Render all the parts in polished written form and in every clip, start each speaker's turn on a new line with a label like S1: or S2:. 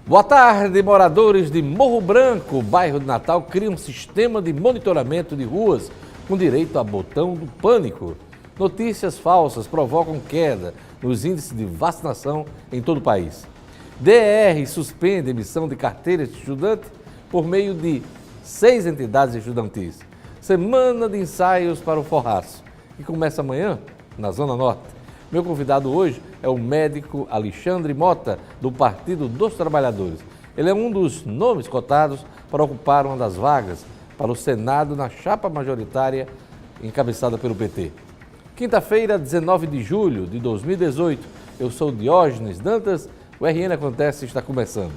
S1: Boa tarde, moradores de Morro Branco, bairro de Natal, cria um sistema de monitoramento de ruas com direito a botão do pânico. Notícias falsas provocam queda nos índices de vacinação em todo o país. DR suspende emissão de carteiras de estudante por meio de 6 entidades estudantis. Semana de ensaios para o Forraço, que começa amanhã na Zona Norte. Meu convidado hoje é o médico Alexandre Mota, do Partido dos Trabalhadores. Ele é um dos nomes cotados para ocupar uma das vagas para o Senado na chapa majoritária encabeçada pelo PT. Quinta-feira, 19 de julho de 2018, eu sou Diógenes Dantas, o RN Acontece está começando.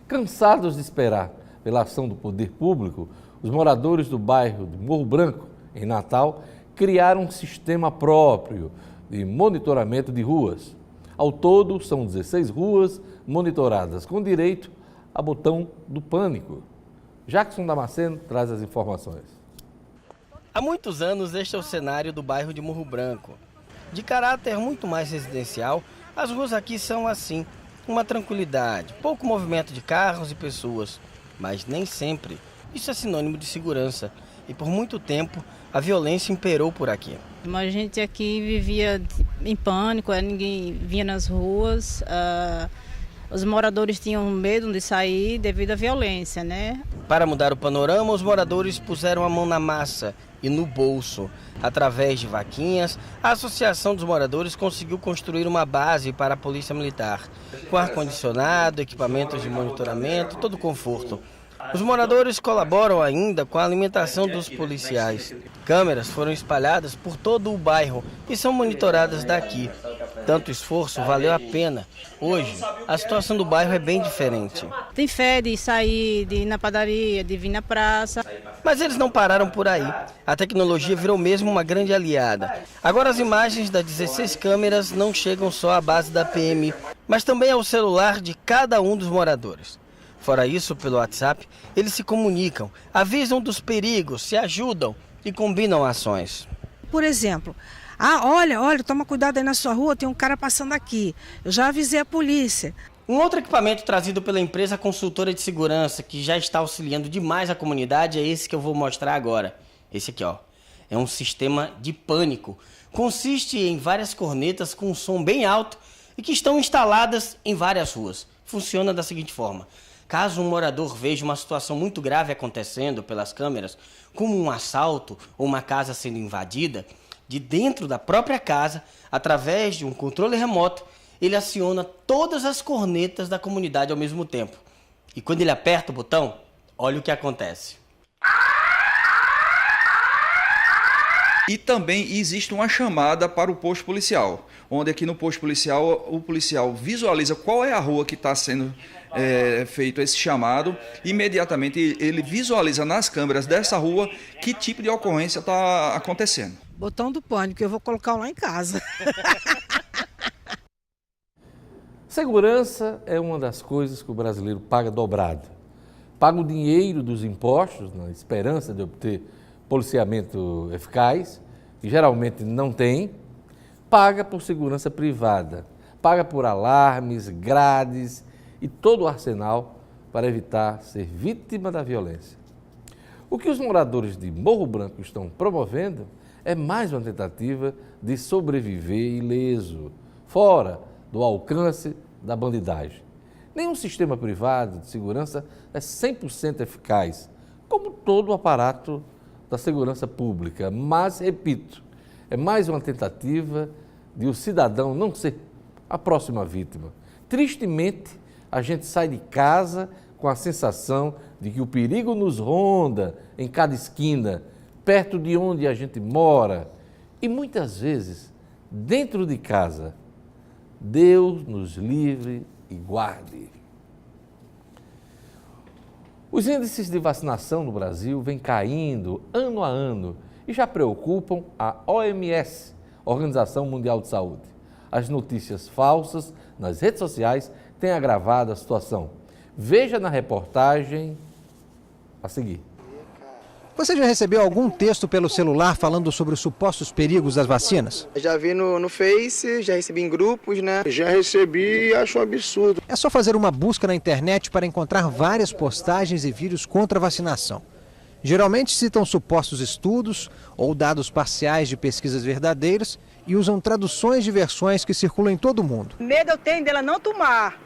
S1: Cansados de esperar pela ação do poder público, os moradores do bairro de Morro Branco, em Natal, criaram um sistema próprio de monitoramento de ruas. Ao todo, são 16 ruas monitoradas, com direito a botão do pânico. Jackson Damasceno traz as informações.
S2: Há muitos anos, este é o cenário do bairro de Morro Branco. De caráter muito mais residencial, as ruas aqui são assim, uma tranquilidade, pouco movimento de carros e pessoas, mas nem sempre. Isso é sinônimo de segurança e por muito tempo a violência imperou por aqui.
S3: A gente aqui vivia em pânico, ninguém vinha nas ruas, os moradores tinham medo de sair devido à violência, né?
S2: Para mudar o panorama, os moradores puseram a mão na massa e no bolso. Através de vaquinhas, a Associação dos Moradores conseguiu construir uma base para a Polícia Militar, com ar-condicionado, equipamentos de monitoramento, todo conforto. Os moradores colaboram ainda com a alimentação dos policiais. Câmeras foram espalhadas por todo o bairro e são monitoradas daqui. Tanto esforço valeu a pena. Hoje, a situação do bairro é bem diferente.
S3: Tem fé de sair, de ir na padaria, de vir na praça.
S2: Mas eles não pararam por aí. A tecnologia virou mesmo uma grande aliada. Agora as imagens das 16 câmeras não chegam só à base da PM, mas também ao celular de cada um dos moradores. Fora isso, pelo WhatsApp, eles se comunicam, avisam dos perigos, se ajudam e combinam ações.
S4: Por exemplo, olha, toma cuidado aí na sua rua, tem um cara passando aqui. Eu já avisei a polícia.
S2: Um outro equipamento trazido pela empresa consultora de segurança, que já está auxiliando demais a comunidade, é esse que eu vou mostrar agora. Esse aqui, ó. É um sistema de pânico. Consiste em várias cornetas com um som bem alto e que estão instaladas em várias ruas. Funciona da seguinte forma. Caso um morador veja uma situação muito grave acontecendo pelas câmeras, como um assalto ou uma casa sendo invadida, de dentro da própria casa, através de um controle remoto, ele aciona todas as cornetas da comunidade ao mesmo tempo. E quando ele aperta o botão, olha o que acontece.
S5: E também existe uma chamada para o posto policial, onde aqui no posto policial o policial visualiza qual é a rua que está sendo feito esse chamado. Imediatamente ele visualiza nas câmeras dessa rua que tipo de ocorrência está acontecendo.
S4: Botão do pânico, eu vou colocar lá em casa.
S1: Segurança é uma das coisas que o brasileiro paga dobrado. Paga o dinheiro dos impostos na esperança de obter policiamento eficaz, que geralmente não tem, paga por segurança privada, paga por alarmes, grades e todo o arsenal para evitar ser vítima da violência. O que os moradores de Morro Branco estão promovendo é mais uma tentativa de sobreviver ileso, fora do alcance da bandidagem. Nenhum sistema privado de segurança é 100% eficaz, como todo o aparato da segurança pública, mas, repito, é mais uma tentativa de o cidadão não ser a próxima vítima. Tristemente, a gente sai de casa com a sensação de que o perigo nos ronda em cada esquina, perto de onde a gente mora e muitas vezes dentro de casa. Deus nos livre e guarde. Os índices de vacinação no Brasil vêm caindo ano a ano e já preocupam a OMS, Organização Mundial de Saúde. As notícias falsas nas redes sociais têm agravado a situação. Veja na reportagem a seguir.
S6: Você já recebeu algum texto pelo celular falando sobre os supostos perigos das vacinas?
S7: Já vi no Face, já recebi em grupos, né?
S8: Já recebi e acho um absurdo.
S6: É só fazer uma busca na internet para encontrar várias postagens e vídeos contra a vacinação. Geralmente citam supostos estudos ou dados parciais de pesquisas verdadeiras e usam traduções de versões que circulam em todo o mundo.
S9: Medo eu tenho dela não tomar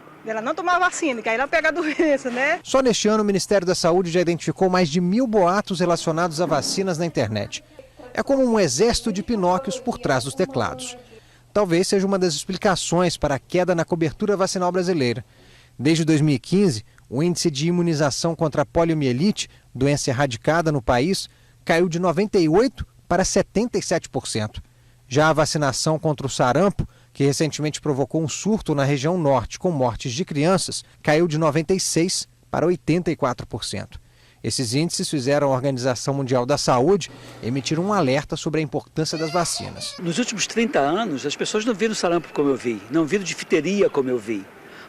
S9: a vacina, que aí ela pega a doença, né?
S6: Só neste ano o Ministério da Saúde já identificou mais de 1.000 boatos relacionados a vacinas na internet. É como um exército de Pinóquios por trás dos teclados. Talvez seja uma das explicações para a queda na cobertura vacinal brasileira. Desde 2015, o índice de imunização contra a poliomielite, doença erradicada no país, caiu de 98% para 77%. Já a vacinação contra o sarampo, que recentemente provocou um surto na região norte com mortes de crianças, caiu de 96% para 84%. Esses índices fizeram a Organização Mundial da Saúde emitir um alerta sobre a importância das vacinas.
S10: Nos últimos 30 anos, as pessoas não viram sarampo como eu vi, não viram difteria como eu vi.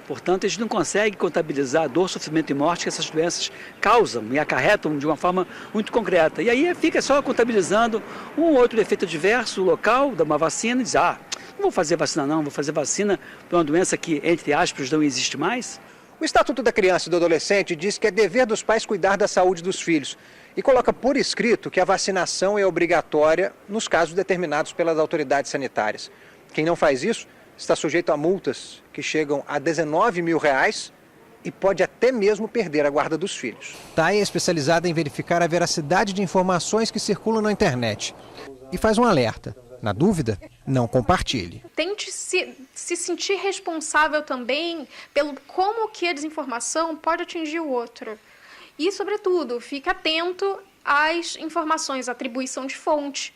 S10: Portanto, a gente não consegue contabilizar a dor, sofrimento e morte que essas doenças causam e acarretam de uma forma muito concreta. E aí fica só contabilizando um ou outro efeito adverso local de uma vacina e diz, não vou fazer vacina não, vou fazer vacina para uma doença que, entre aspas, não existe mais.
S6: O Estatuto da Criança e do Adolescente diz que é dever dos pais cuidar da saúde dos filhos e coloca por escrito que a vacinação é obrigatória nos casos determinados pelas autoridades sanitárias. Quem não faz isso está sujeito a multas que chegam a R$19 mil e pode até mesmo perder a guarda dos filhos. TAI é especializada em verificar a veracidade de informações que circulam na internet e faz um alerta. Na dúvida, não compartilhe.
S11: Tente se sentir responsável também pelo como que a desinformação pode atingir o outro. E, sobretudo, fique atento às informações, atribuição de fonte,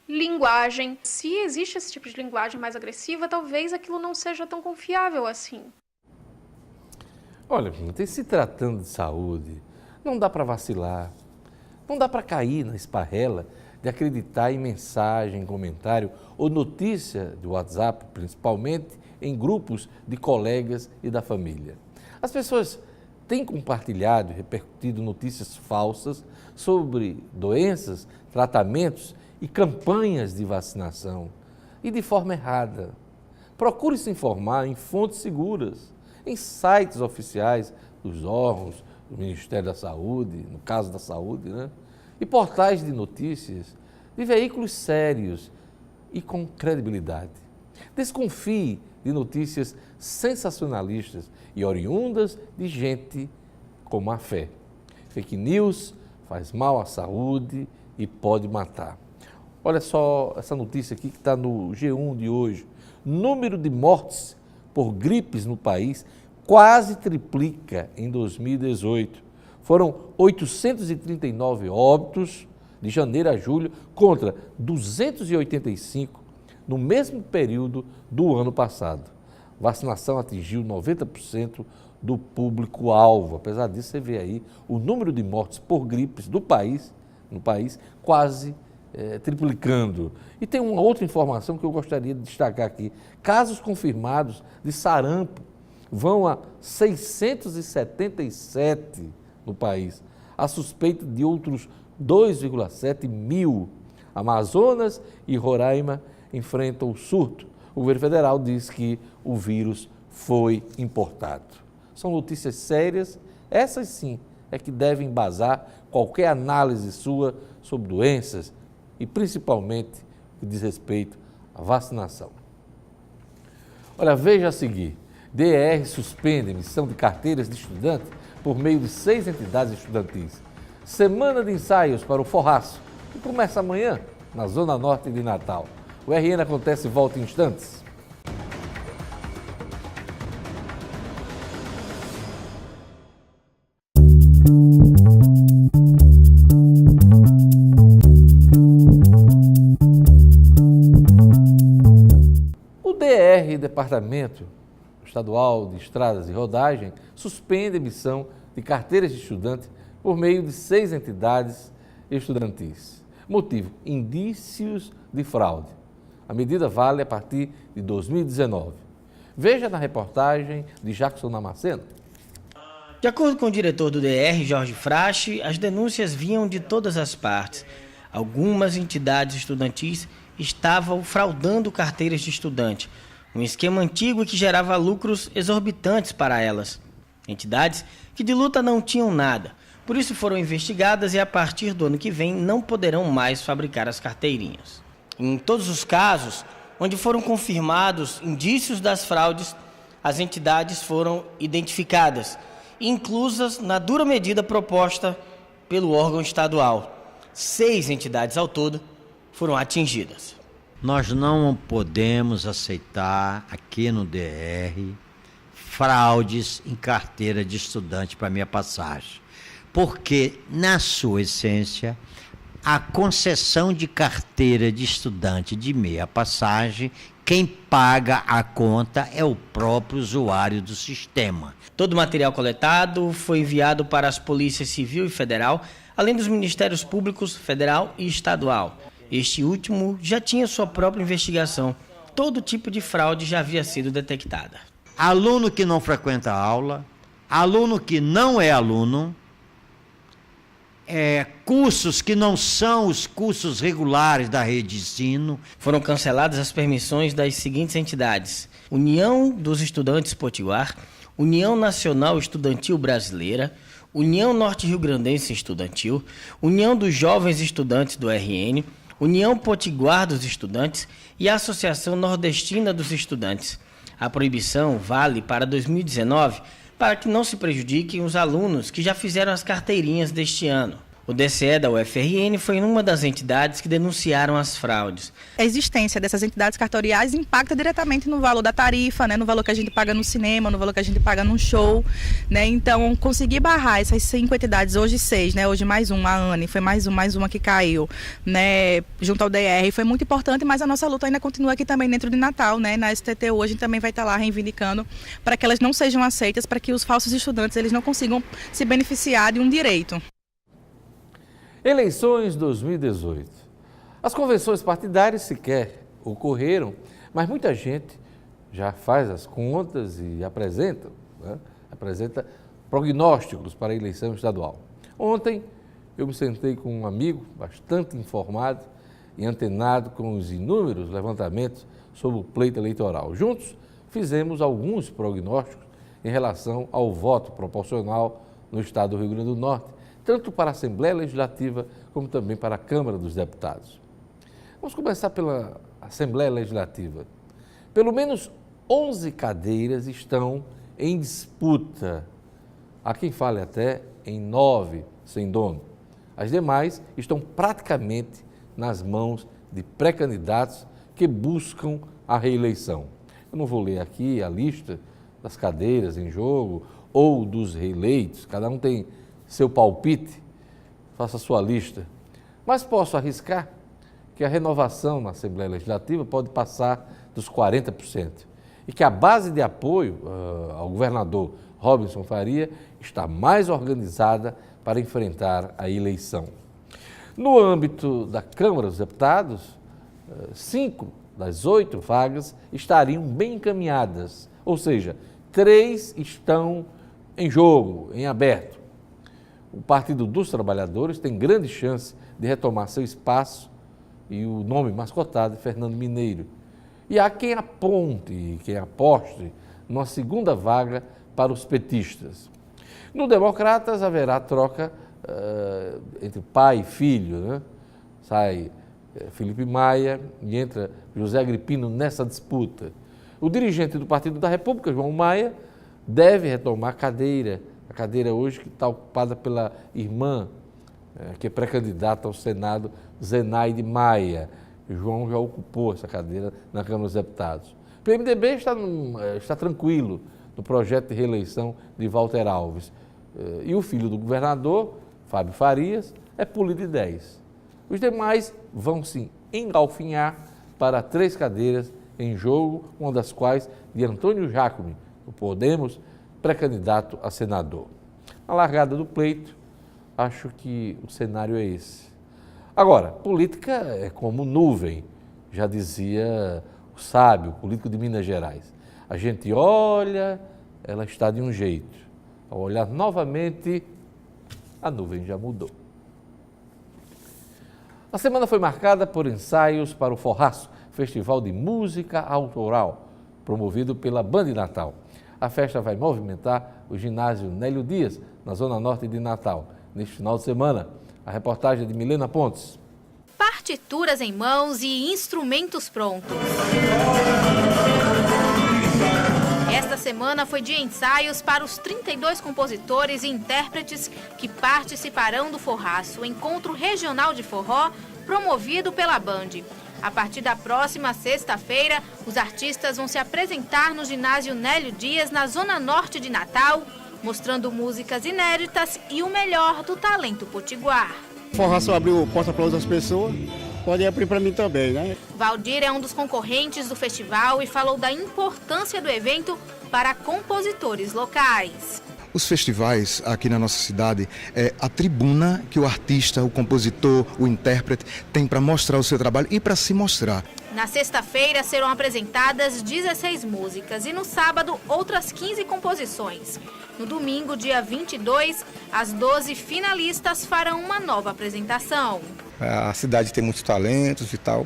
S11: linguagem. Se existe esse tipo de linguagem mais agressiva, talvez aquilo não seja tão confiável assim.
S1: Olha, se tratando de saúde, não dá para vacilar, não dá para cair na esparrela de acreditar em mensagem, comentário ou notícia do WhatsApp, principalmente em grupos de colegas e da família. As pessoas têm compartilhado e repercutido notícias falsas sobre doenças, tratamentos e campanhas de vacinação e de forma errada. Procure se informar em fontes seguras, em sites oficiais dos órgãos do Ministério da Saúde, no caso da saúde, né? E portais de notícias de veículos sérios e com credibilidade. Desconfie de notícias sensacionalistas e oriundas de gente com má fé. Fake news faz mal à saúde e pode matar. Olha só essa notícia aqui que está no G1 de hoje. Número de mortes por gripes no país quase triplica em 2018. Foram 839 óbitos de janeiro a julho contra 285 no mesmo período do ano passado. Vacinação atingiu 90% do público-alvo. Apesar disso, você vê aí o número de mortes por gripes no país quase triplicando. E tem uma outra informação que eu gostaria de destacar aqui. Casos confirmados de sarampo vão a 677 no país. A suspeita de outros 2,7 mil. Amazonas e Roraima enfrentam o surto. O governo federal diz que o vírus foi importado. São notícias sérias, essas sim é que devem embasar qualquer análise sua sobre doenças e principalmente o que diz respeito à vacinação. Olha, veja a seguir, DER suspende emissão de carteiras de estudante por meio de 6 entidades estudantis. Semana de ensaios para o Forraço, que começa amanhã na Zona Norte de Natal. O RN Acontece e volta em instantes. O DR, Departamento Estadual de Estradas e Rodagem, suspende a emissão de carteiras de estudante por meio de 6 entidades estudantis. Motivo: indícios de fraude. A medida vale a partir de 2019. Veja na reportagem de Jackson Damasceno.
S2: De acordo com o diretor do DR, Jorge Frache, as denúncias vinham de todas as partes. Algumas entidades estudantis estavam fraudando carteiras de estudante, um esquema antigo que gerava lucros exorbitantes para elas. Entidades que de luta não tinham nada, por isso foram investigadas e a partir do ano que vem não poderão mais fabricar as carteirinhas. Em todos os casos onde foram confirmados indícios das fraudes, as entidades foram identificadas, inclusas na dura medida proposta pelo órgão estadual. 6 entidades ao todo foram atingidas.
S12: Nós não podemos aceitar aqui no DR fraudes em carteira de estudante para meia passagem, porque, na sua essência, a concessão de carteira de estudante de meia passagem, quem paga a conta é o próprio usuário do sistema.
S2: Todo o material coletado foi enviado para as polícias civil e federal, além dos ministérios públicos federal e estadual. Este último já tinha sua própria investigação. Todo tipo de fraude já havia sido detectada.
S12: Aluno que não frequenta a aula, aluno que não é aluno, cursos que não são os cursos regulares da rede de ensino.
S2: Foram canceladas as permissões das seguintes entidades: União dos Estudantes Potiguar, União Nacional Estudantil Brasileira, União Norte-Rio-Grandense Estudantil, União dos Jovens Estudantes do RN, União Potiguar dos Estudantes e a Associação Nordestina dos Estudantes. A proibição vale para 2019, para que não se prejudiquem os alunos que já fizeram as carteirinhas deste ano. O DCE da UFRN foi uma das entidades que denunciaram as fraudes.
S13: A existência dessas entidades cartoriais impacta diretamente no valor da tarifa, né, no valor que a gente paga no cinema, no valor que a gente paga num show, né? Então, conseguir barrar essas 5 entidades, hoje 6, né, hoje mais uma, a ANE, foi mais uma que caiu, né, junto ao DR, foi muito importante, mas a nossa luta ainda continua aqui também dentro de Natal, né, na STTU, a gente também vai estar lá reivindicando para que elas não sejam aceitas, para que os falsos estudantes eles não consigam se beneficiar de um direito.
S1: Eleições 2018. As convenções partidárias sequer ocorreram, mas muita gente já faz as contas e apresenta prognósticos para a eleição estadual. Ontem eu me sentei com um amigo bastante informado e antenado com os inúmeros levantamentos sobre o pleito eleitoral. Juntos fizemos alguns prognósticos em relação ao voto proporcional no estado do Rio Grande do Norte, tanto para a Assembleia Legislativa como também para a Câmara dos Deputados. Vamos começar pela Assembleia Legislativa. Pelo menos 11 cadeiras estão em disputa. Há quem fale até em 9 sem dono. As demais estão praticamente nas mãos de pré-candidatos que buscam a reeleição. Eu não vou ler aqui a lista das cadeiras em jogo ou dos reeleitos, cada um tem seu palpite, faça a sua lista. Mas posso arriscar que a renovação na Assembleia Legislativa pode passar dos 40% e que a base de apoio ao governador Robinson Faria está mais organizada para enfrentar a eleição. No âmbito da Câmara dos Deputados, 5 das 8 vagas estariam bem encaminhadas, ou seja, 3 estão em jogo, em aberto. O Partido dos Trabalhadores tem grande chance de retomar seu espaço e o nome mascotado é Fernando Mineiro. E há quem aponte, quem aposte numa segunda vaga para os petistas. No Democratas haverá troca entre pai e filho, né? Sai Felipe Maia e entra José Agripino nessa disputa. O dirigente do Partido da República, João Maia, deve retomar a cadeira hoje que está ocupada pela irmã, que é pré-candidata ao Senado, Zenaide Maia. João já ocupou essa cadeira na Câmara dos Deputados. O PMDB está tranquilo no projeto de reeleição de Walter Alves. E o filho do governador, Fábio Farias, é pulo de 10. Os demais vão se engalfinhar para 3 cadeiras em jogo, uma das quais de Antônio Jacome, do Podemos, pré-candidato a senador. Na largada do pleito, acho que o cenário é esse. Agora, política é como nuvem, já dizia o sábio político de Minas Gerais. A gente olha, ela está de um jeito. Ao olhar novamente, a nuvem já mudou. A semana foi marcada por ensaios para o Forraço, Festival de Música Autoral, promovido pela Band Natal. A festa vai movimentar o ginásio Nélio Dias, na zona norte de Natal, neste final de semana. A reportagem de Milena Pontes.
S14: Partituras em mãos e instrumentos prontos. Esta semana foi de ensaios para os 32 compositores e intérpretes que participarão do Forraço, encontro regional de forró promovido pela Band. A partir da próxima sexta-feira, os artistas vão se apresentar no ginásio Nélio Dias, na zona norte de Natal, mostrando músicas inéditas e o melhor do talento potiguar.
S8: O Forraço abriu porta para outras pessoas, pode abrir para mim também, né?
S14: Valdir é um dos concorrentes do festival e falou da importância do evento para compositores locais.
S15: Os festivais aqui na nossa cidade é a tribuna que o artista, o compositor, o intérprete tem para mostrar o seu trabalho e para se mostrar.
S14: Na sexta-feira serão apresentadas 16 músicas e no sábado outras 15 composições. No domingo, dia 22, as 12 finalistas farão uma nova apresentação.
S16: A cidade tem muitos talentos e tal.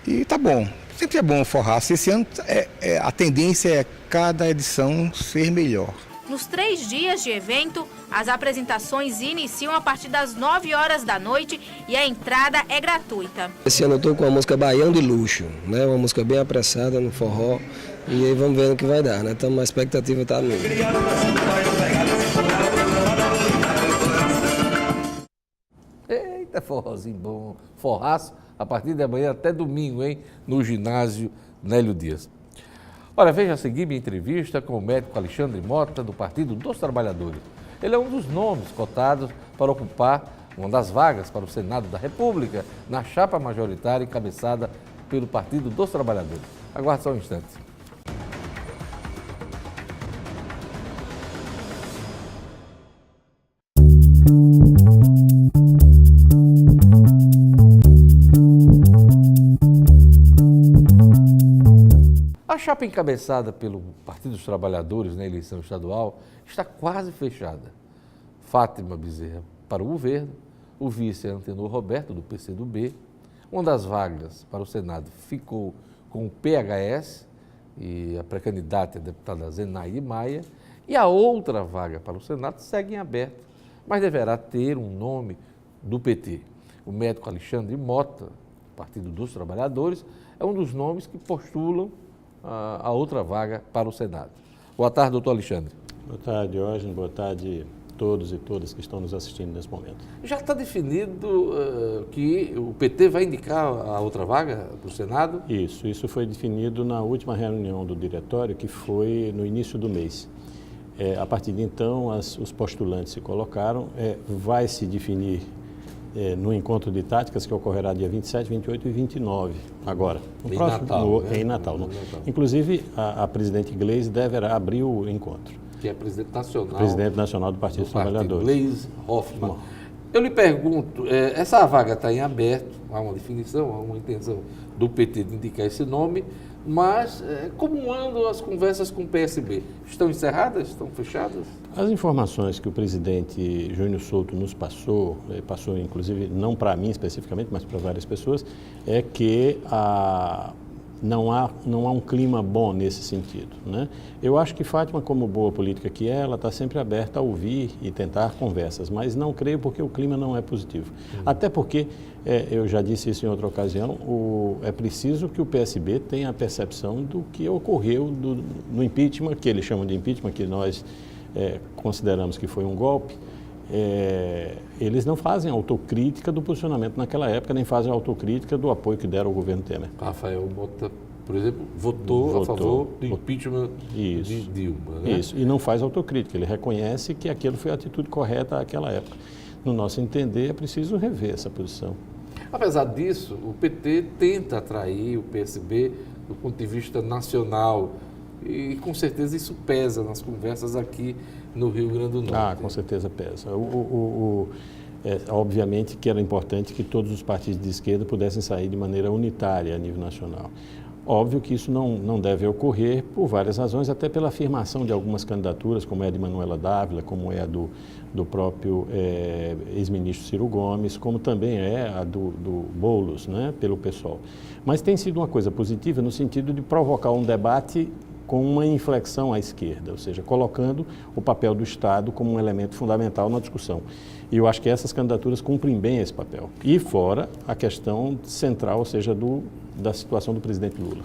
S16: E tá bom, sempre é bom o Forraço. Esse ano a tendência é cada edição ser melhor.
S14: Nos 3 dias de evento, as apresentações iniciam a partir das 9 horas da noite e a entrada é gratuita.
S17: Esse ano eu estou com a música Baião de Luxo, né? Uma música bem apressada no forró. E aí vamos ver o que vai dar, né? Então a expectativa está nele.
S1: Eita, forrozinho bom. Forraço, a partir de amanhã até domingo, hein? No ginásio Nélio Dias. Olha, veja a seguir minha entrevista com o médico Alexandre Mota, do Partido dos Trabalhadores. Ele é um dos nomes cotados para ocupar uma das vagas para o Senado da República, na chapa majoritária encabeçada pelo Partido dos Trabalhadores. Aguarde só um instante. A chapa encabeçada pelo Partido dos Trabalhadores na eleição estadual está quase fechada. Fátima Bezerra para o governo, o vice é Antenor Roberto, do PCdoB. Uma das vagas para o Senado ficou com o PHS e a pré-candidata é a deputada Zenaide Maia. E a outra vaga para o Senado segue em aberto, mas deverá ter um nome do PT. O médico Alexandre Mota, do Partido dos Trabalhadores, é um dos nomes que postulam a outra vaga para o Senado. Boa tarde, doutor Alexandre.
S18: Boa tarde, Diógenes. Boa tarde a todos e todas que estão nos assistindo nesse momento.
S1: Já está definido que o PT vai indicar a outra vaga para o Senado?
S18: Isso foi definido na última reunião do diretório, que foi no início do mês. A partir de então, os postulantes se colocaram, vai se definir no encontro de táticas que ocorrerá dia 27, 28 e 29, agora. Em Natal. Inclusive, a presidente Gleisi deverá abrir o encontro.
S1: Que é presidente nacional.
S18: Presidente nacional do Partido dos Trabalhadores.
S1: Gleisi Hoffmann. Eu lhe pergunto, essa vaga está em aberto, há uma definição, há uma intenção do PT de indicar esse nome, mas como andam as conversas com o PSB? Estão encerradas? Estão fechadas?
S18: As informações que o presidente Júnior Souto nos passou inclusive não para mim especificamente, mas para várias pessoas, é que não há um clima bom nesse sentido, né? Eu acho que Fátima, como boa política que é, ela está sempre aberta a ouvir e tentar conversas, mas não creio porque o clima não é positivo. Até porque, eu já disse isso em outra ocasião, é preciso que o PSB tenha a percepção do que ocorreu no impeachment, que eles chamam de impeachment, que nós consideramos que foi um golpe. Eles não fazem autocrítica do posicionamento naquela época, nem fazem autocrítica do apoio que deram ao governo Temer.
S1: Rafael Mota, por exemplo, votou a favor do impeachment de Dilma, né?
S18: Isso, e não faz autocrítica, ele reconhece que aquilo foi a atitude correta naquela época. No nosso entender, é preciso rever essa posição.
S1: Apesar disso, o PT tenta atrair o PSB do ponto de vista nacional e com certeza isso pesa nas conversas aqui no Rio Grande do Norte.
S18: Com certeza pesa. Obviamente que era importante que todos os partidos de esquerda pudessem sair de maneira unitária a nível nacional. Óbvio que isso não deve ocorrer por várias razões, até pela afirmação de algumas candidaturas, como é a de Manuela Dávila, como é a do próprio ex-ministro Ciro Gomes, como também é a do Boulos, né, pelo PSOL. Mas tem sido uma coisa positiva no sentido de provocar um debate com uma inflexão à esquerda, ou seja, colocando o papel do Estado como um elemento fundamental na discussão. E eu acho que essas candidaturas cumprem bem esse papel. E fora a questão central, ou seja, da situação do presidente Lula.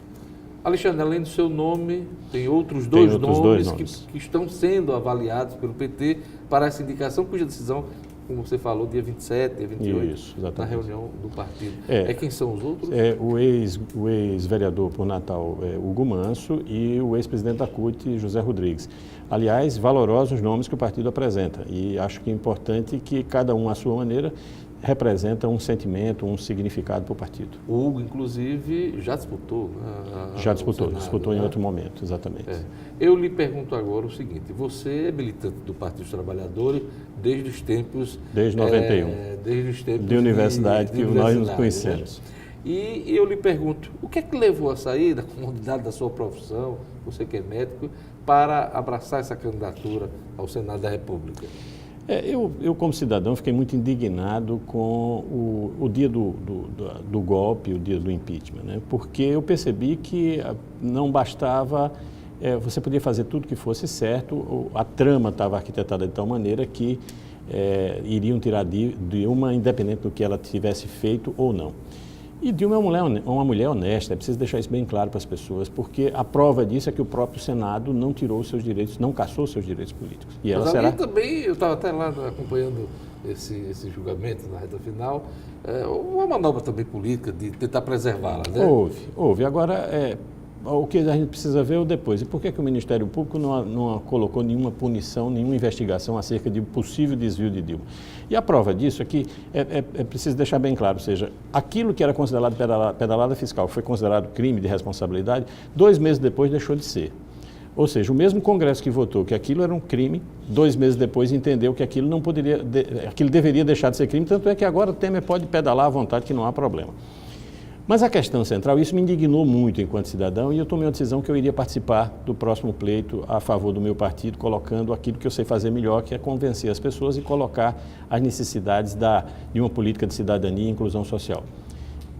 S1: Alexandre, além do seu nome, tem outros dois nomes que estão sendo avaliados pelo PT para essa indicação, cuja decisão, como você falou, dia 27, dia 28, isso, na reunião do partido. Quem são os outros?
S18: O ex-vereador por Natal, Hugo Manso, e o ex-presidente da CUT, José Rodrigues. Aliás, valorosos nomes que o partido apresenta, e acho que é importante que cada um, à sua maneira, representa um sentimento, um significado para o partido.
S1: O Hugo, inclusive, já disputou.
S18: Já disputou em outro momento, exatamente.
S1: Eu lhe pergunto agora o seguinte, você é militante do Partido dos Trabalhadores desde os tempos...
S18: Desde 91.
S1: Desde os tempos
S18: de universidade que nós nos conhecemos.
S1: Né? E eu lhe pergunto, o que é que levou a sair da comodidade da sua profissão, você que é médico, para abraçar essa candidatura ao Senado da República?
S18: Eu, como cidadão, fiquei muito indignado com o dia do golpe, o dia do impeachment, né? Porque eu percebi que não bastava, você podia fazer tudo que fosse certo, a trama estava arquitetada de tal maneira que iriam tirar Dilma, independente do que ela tivesse feito ou não. E Dilma é uma mulher honesta, é preciso deixar isso bem claro para as pessoas, porque a prova disso é que o próprio Senado não tirou os seus direitos, não cassou os seus direitos políticos. E ela será...
S1: também, eu estava até lá acompanhando esse julgamento na reta final, uma manobra também política de tentar preservá-la, né?
S18: Houve. Agora, o que a gente precisa ver é o depois. E por que o Ministério Público não colocou nenhuma punição, nenhuma investigação acerca de possível desvio de Dilma? E a prova disso é que é preciso deixar bem claro, ou seja, aquilo que era considerado pedalada fiscal foi considerado crime de responsabilidade, 2 meses depois deixou de ser. Ou seja, o mesmo Congresso que votou que aquilo era um crime, 2 meses depois entendeu que aquilo não poderia, aquilo deveria deixar de ser crime, tanto é que agora o Temer pode pedalar à vontade que não há problema. Mas a questão central, isso me indignou muito enquanto cidadão, e eu tomei uma decisão que eu iria participar do próximo pleito a favor do meu partido, colocando aquilo que eu sei fazer melhor, que é convencer as pessoas e colocar as necessidades de uma política de cidadania e inclusão social.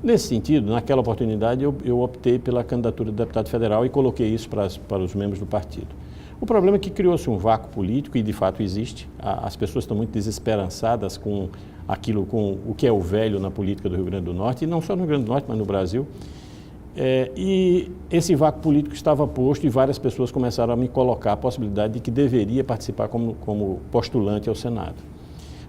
S18: Nesse sentido, naquela oportunidade, eu optei pela candidatura de deputado federal e coloquei isso para os membros do partido. O problema é que criou-se um vácuo político, e de fato existe. As pessoas estão muito desesperançadas com o que é o velho na política do Rio Grande do Norte, e não só no Rio Grande do Norte, mas no Brasil. E esse vácuo político estava posto e várias pessoas começaram a me colocar a possibilidade de que deveria participar como postulante ao Senado.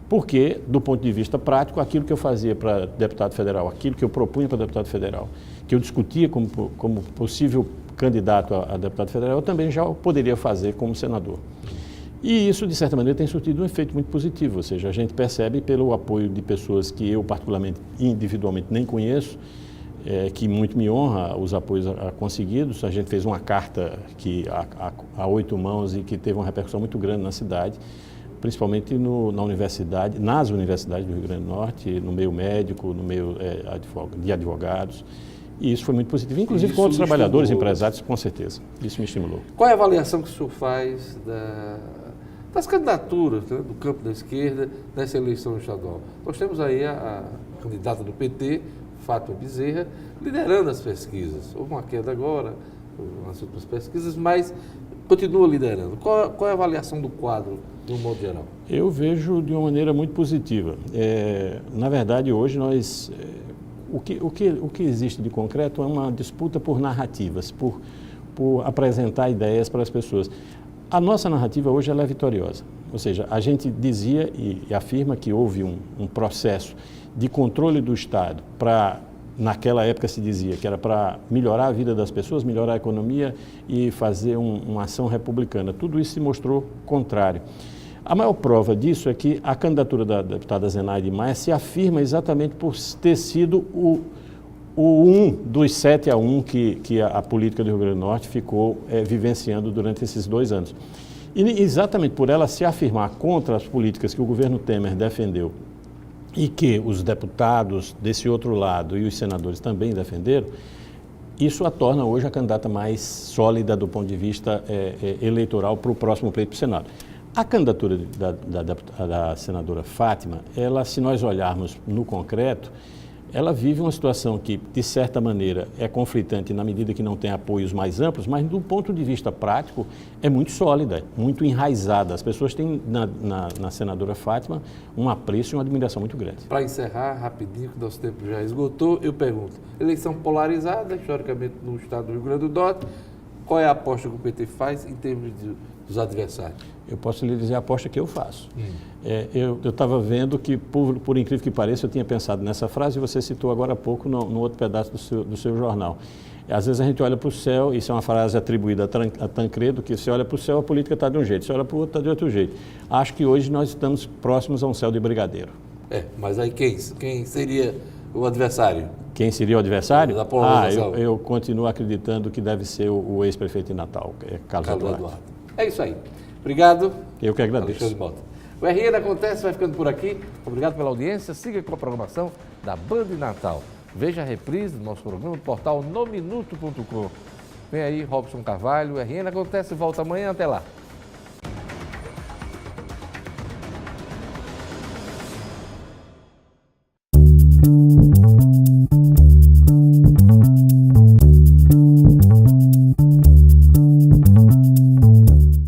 S18: Porque, do ponto de vista prático, aquilo que eu fazia para deputado federal, aquilo que eu propunha para deputado federal, que eu discutia como possível candidato a deputado federal, eu também já poderia fazer como senador. E isso, de certa maneira, tem surtido um efeito muito positivo, ou seja, a gente percebe pelo apoio de pessoas que eu, particularmente, individualmente, nem conheço, que muito me honra os apoios conseguidos. A gente fez uma carta a 8 mãos e que teve uma repercussão muito grande na cidade, principalmente nas universidades do Rio Grande do Norte, no meio médico, no meio de advogados. E isso foi muito positivo, inclusive com outros trabalhadores, empresários, com certeza. Isso me estimulou.
S1: Qual é a avaliação que o senhor faz das candidaturas, né, do campo da esquerda nessa eleição estadual? Nós temos aí a candidata do PT, Fátima Bezerra, liderando as pesquisas. Houve uma queda agora nas últimas pesquisas, mas continua liderando. Qual é a avaliação do quadro, de um modo geral?
S18: Eu vejo de uma maneira muito positiva. Na verdade, hoje nós... O que existe de concreto é uma disputa por narrativas, por apresentar ideias para as pessoas. A nossa narrativa hoje ela é vitoriosa, ou seja, a gente dizia e afirma que houve um processo de controle do Estado naquela época se dizia que era para melhorar a vida das pessoas, melhorar a economia e fazer uma ação republicana. Tudo isso se mostrou contrário. A maior prova disso é que a candidatura da deputada Zenaide Maia se afirma exatamente por ter sido um dos 7-1 que a política do Rio Grande do Norte ficou vivenciando durante esses 2 anos. E exatamente por ela se afirmar contra as políticas que o governo Temer defendeu e que os deputados desse outro lado e os senadores também defenderam, Isso a torna hoje a candidata mais sólida do ponto de vista eleitoral para o próximo pleito para o Senado. A candidatura da senadora Fátima, ela, se nós olharmos no concreto, ela vive uma situação que, de certa maneira, é conflitante na medida que não tem apoios mais amplos, mas do ponto de vista prático é muito sólida, muito enraizada. As pessoas têm na senadora Fátima um apreço e uma admiração muito grande.
S1: Para encerrar rapidinho, que nosso tempo já esgotou, eu pergunto, eleição polarizada, historicamente no estado do Rio Grande do Norte, qual é a aposta que o PT faz em termos dos adversários?
S18: Eu posso lhe dizer a aposta que eu faço. Eu estava vendo que, por incrível que pareça, eu tinha pensado nessa frase e você citou agora há pouco no outro pedaço do seu jornal. Às vezes a gente olha para o céu, isso é uma frase atribuída a Tancredo, que se olha para o céu a política está de um jeito, se olha para o outro está de outro jeito. Acho que hoje nós estamos próximos a um céu de brigadeiro.
S1: Mas aí quem seria o adversário?
S18: Quem seria o adversário?
S1: Da polarização.
S18: Eu continuo acreditando que deve ser o ex-prefeito de Natal, Carlos Eduardo.
S1: É isso aí. Obrigado.
S18: Eu que agradeço.
S1: O RN Acontece vai ficando por aqui. Obrigado pela audiência. Siga com a programação da Band Natal. Veja a reprise do nosso programa no portal nominuto.com. Vem aí Robson Carvalho. O RN Acontece volta amanhã. Até lá.